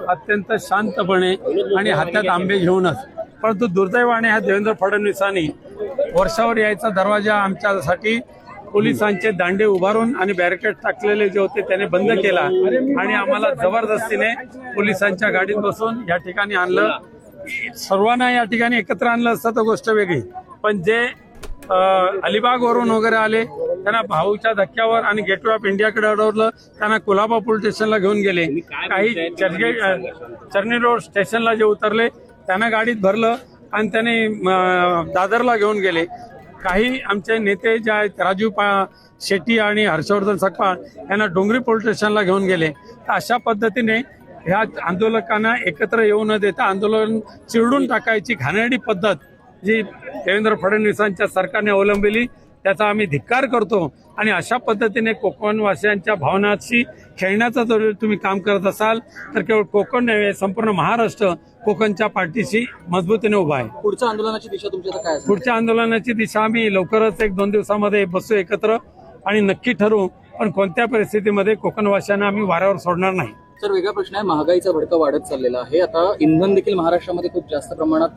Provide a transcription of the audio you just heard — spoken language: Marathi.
अत्यंत शांतपणे आणि हातात आंबे घेऊनच, परंतु दुर्दैवाने ह्या देवेंद्र फडणवीसांनी वर्षावर यायचा दरवाजा आमच्यासाठी पोलिसांचे दांडे उभारून आणि बॅरिकेड टाकलेले जे होते त्याने बंद केला आणि आम्हाला जबरदस्तीने पोलिसांच्या गाडीत बसून या ठिकाणी आणलं. सर्वांना या ठिकाणी एकत्र आणलं असतं तर गोष्ट वेगळी, पण जे अलिबागवरून वगैरे आले त्यांना भाऊच्या धक्क्यावर आणि गेटवे ऑफ इंडियाकडे अडवलं, त्यांना कुलाबा पोलीस स्टेशनला घेऊन गेले. काही चर्नी रोड स्टेशनला जे उतरले त्यांना गाडीत भरलं आणि त्याने दादरला घेऊन गेले. काही आमचे नेते जे आहेत राजू शेट्टी आणि हर्षवर्धन सकपाळ यांना डोंगरी पोलीस स्टेशनला घेऊन गेले. तर अशा पद्धतीने ह्या आंदोलकांना एकत्र येऊ न देता आंदोलन चिरडून टाकायची घाणेरडी पद्धत जी देवेंद्र फडणवीसांच्या सरकारने अवलंबिली त्याचा आम्ही धिक्कार करतो. आणि अशा पद्धतीने कोकणवासियांच्या भावनांशी खेळण्याचं जर तुम्ही काम करत असाल तर केवळ कोकण नव्हे संपूर्ण महाराष्ट्र कोकणच्या पाठीशी मजबूतीने उभा आहे. पुढच्या आंदोलनाची दिशा तुमच्या काय असेल? पुढच्या आंदोलनाची दिशा आम्ही लवकरच 1-2 दिवसामध्ये बसू एकत्र आणि नक्की ठरवू, पण कोणत्या परिस्थितीमध्ये कोकणवासियांना आम्ही वाऱ्यावर सोडणार नाही. सर, वेगळा प्रश्न आहे, महागाईचा भडका वाढत चाललेला आहे. आता इंधन देखील महाराष्ट्रामध्ये खूप जास्त प्रमाणात